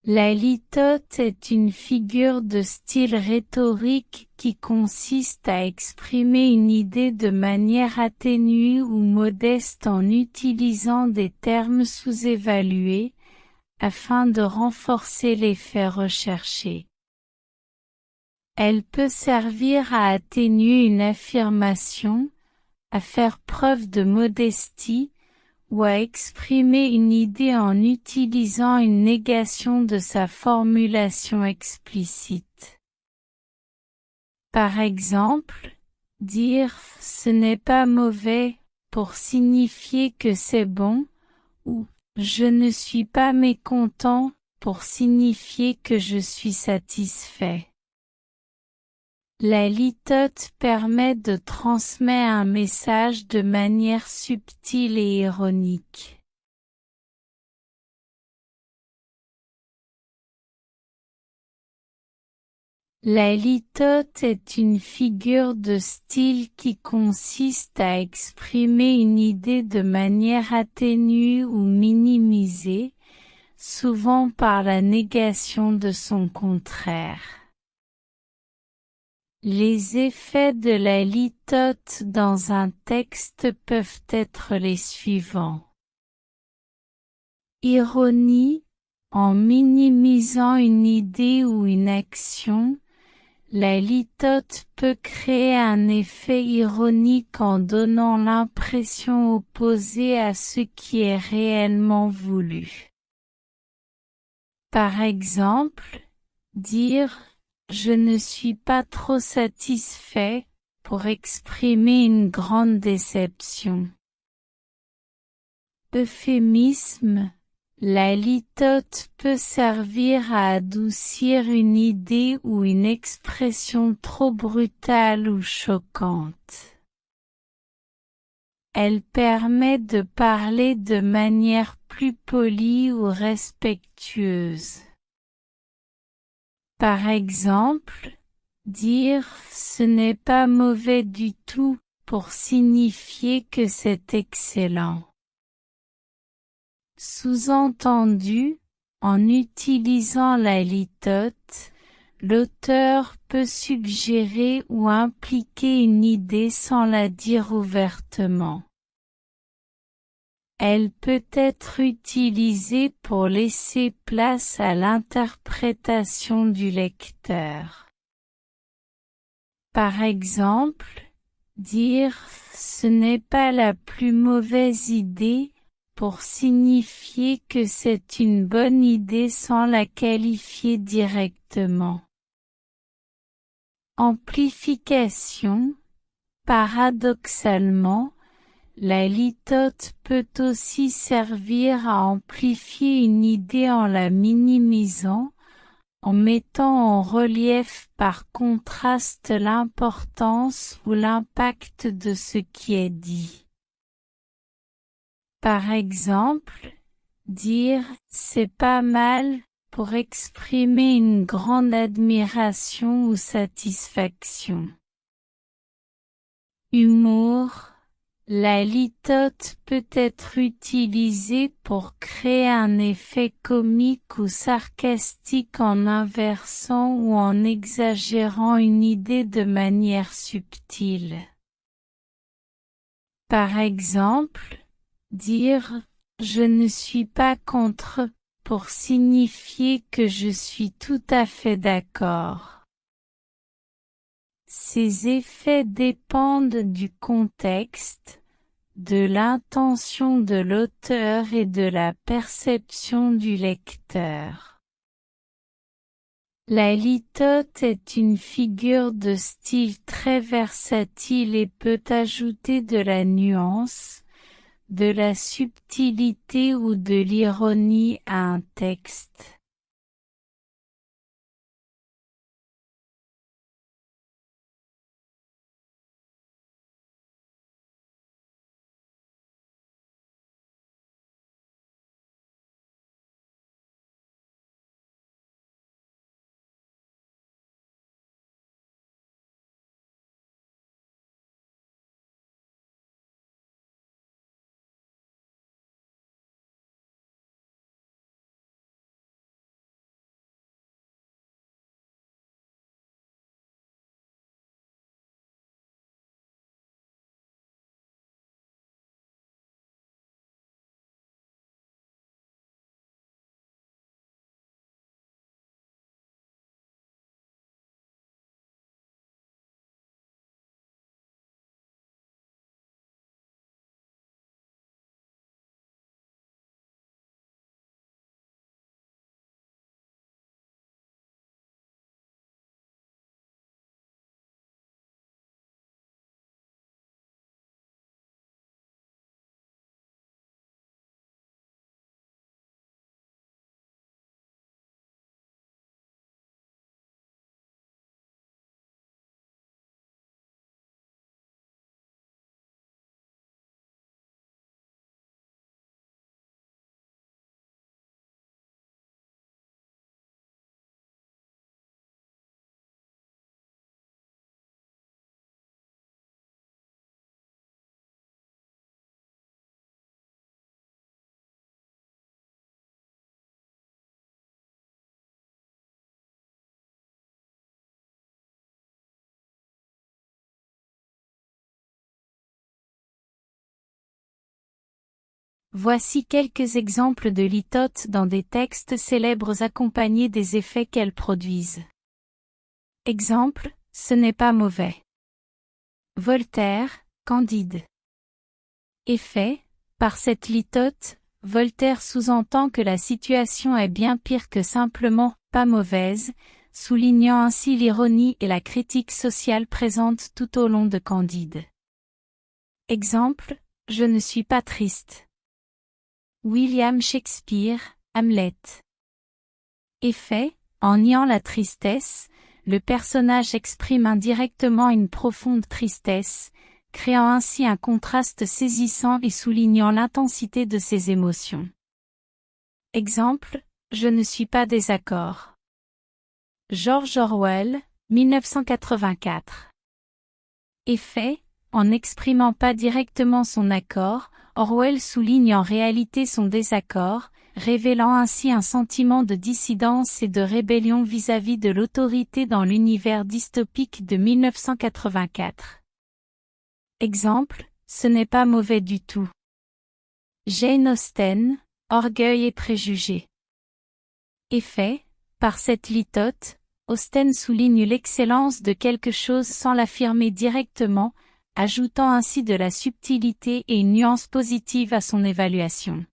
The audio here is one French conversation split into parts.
La litote est une figure de style rhétorique qui consiste à exprimer une idée de manière atténuée ou modeste en utilisant des termes sous-évalués, afin de renforcer l'effet recherché. Elle peut servir à atténuer une affirmation, à faire preuve de modestie, ou à exprimer une idée en utilisant une négation de sa formulation explicite. Par exemple, dire « ce n'est pas mauvais » pour signifier que c'est bon, ou « je ne suis pas mécontent » pour signifier que je suis satisfait. La litote permet de transmettre un message de manière subtile et ironique. La litote est une figure de style qui consiste à exprimer une idée de manière atténuée ou minimisée, souvent par la négation de son contraire. Les effets de la litote dans un texte peuvent être les suivants. Ironie, en minimisant une idée ou une action, la litote peut créer un effet ironique en donnant l'impression opposée à ce qui est réellement voulu. Par exemple, dire « je ne suis pas trop satisfait » pour exprimer une grande déception. Euphémisme. La litote peut servir à adoucir une idée ou une expression trop brutale ou choquante. Elle permet de parler de manière plus polie ou respectueuse. Par exemple, dire « ce n'est pas mauvais du tout » pour signifier que c'est excellent. Sous-entendu, en utilisant la litote, l'auteur peut suggérer ou impliquer une idée sans la dire ouvertement. Elle peut être utilisée pour laisser place à l'interprétation du lecteur. Par exemple, dire « ce n'est pas la plus mauvaise idée » pour signifier que c'est une bonne idée sans la qualifier directement. Amplification. Paradoxalement, la litote peut aussi servir à amplifier une idée en la minimisant, en mettant en relief par contraste l'importance ou l'impact de ce qui est dit. Par exemple, dire « c'est pas mal » pour exprimer une grande admiration ou satisfaction. Humour. La litote peut être utilisée pour créer un effet comique ou sarcastique en inversant ou en exagérant une idée de manière subtile. Par exemple, dire « je ne suis pas contre » pour signifier que je suis tout à fait d'accord. Ces effets dépendent du contexte, de l'intention de l'auteur et de la perception du lecteur. La litote est une figure de style très versatile et peut ajouter de la nuance, de la subtilité ou de l'ironie à un texte. Voici quelques exemples de litotes dans des textes célèbres accompagnés des effets qu'elles produisent. Exemple, ce n'est pas mauvais. Voltaire, Candide. Effet, par cette litote, Voltaire sous-entend que la situation est bien pire que simplement « pas mauvaise », soulignant ainsi l'ironie et la critique sociale présente tout au long de Candide. Exemple, je ne suis pas triste. William Shakespeare, Hamlet. Effet, en niant la tristesse, le personnage exprime indirectement une profonde tristesse, créant ainsi un contraste saisissant et soulignant l'intensité de ses émotions. Exemple, je ne suis pas désaccord. George Orwell, 1984. Effet, en n'exprimant pas directement son accord, Orwell souligne en réalité son désaccord, révélant ainsi un sentiment de dissidence et de rébellion vis-à-vis de l'autorité dans l'univers dystopique de 1984. Exemple, ce n'est pas mauvais du tout. Jane Austen, Orgueil et préjugés. Effet, par cette litote, Austen souligne l'excellence de quelque chose sans l'affirmer directement, ajoutant ainsi de la subtilité et une nuance positive à son évaluation.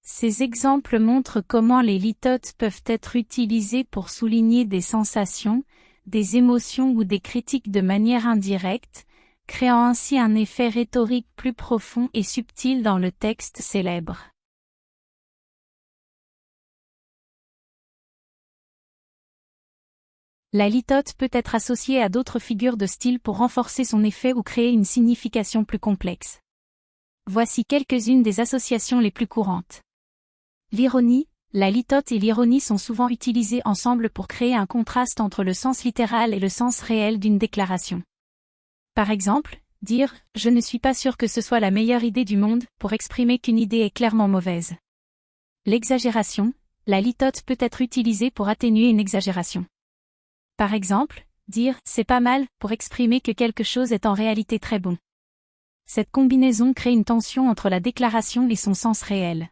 Ces exemples montrent comment les litotes peuvent être utilisés pour souligner des sensations, des émotions ou des critiques de manière indirecte, créant ainsi un effet rhétorique plus profond et subtil dans le texte célèbre. La litote peut être associée à d'autres figures de style pour renforcer son effet ou créer une signification plus complexe. Voici quelques-unes des associations les plus courantes. L'ironie, la litote et l'ironie sont souvent utilisées ensemble pour créer un contraste entre le sens littéral et le sens réel d'une déclaration. Par exemple, dire « je ne suis pas sûr que ce soit la meilleure idée du monde » pour exprimer qu'une idée est clairement mauvaise. L'exagération, la litote peut être utilisée pour atténuer une exagération. Par exemple, dire « c'est pas mal » pour exprimer que quelque chose est en réalité très bon. Cette combinaison crée une tension entre la déclaration et son sens réel.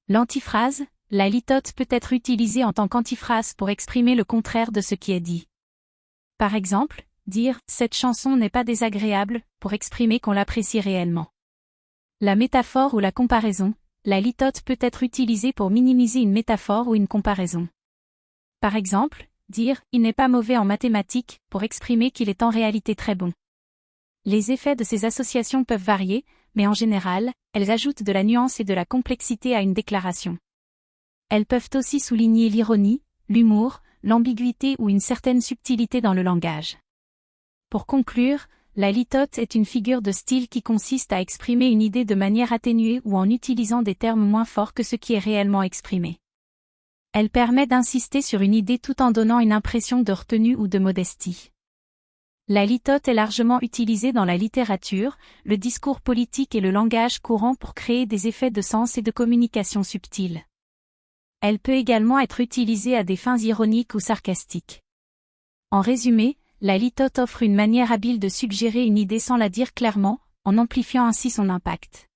L'antiphrase, la litote peut être utilisée en tant qu'antiphrase pour exprimer le contraire de ce qui est dit. Par exemple, dire « cette chanson n'est pas désagréable » pour exprimer qu'on l'apprécie réellement. La métaphore ou la comparaison, la litote peut être utilisée pour minimiser une métaphore ou une comparaison. Par exemple, dire « il n'est pas mauvais en mathématiques » pour exprimer qu'il est en réalité très bon. Les effets de ces associations peuvent varier, mais en général, elles ajoutent de la nuance et de la complexité à une déclaration. Elles peuvent aussi souligner l'ironie, l'humour, l'ambiguïté ou une certaine subtilité dans le langage. Pour conclure, la litote est une figure de style qui consiste à exprimer une idée de manière atténuée ou en utilisant des termes moins forts que ce qui est réellement exprimé. Elle permet d'insister sur une idée tout en donnant une impression de retenue ou de modestie. La litote est largement utilisée dans la littérature, le discours politique et le langage courant pour créer des effets de sens et de communication subtils. Elle peut également être utilisée à des fins ironiques ou sarcastiques. En résumé, la litote offre une manière habile de suggérer une idée sans la dire clairement, en amplifiant ainsi son impact.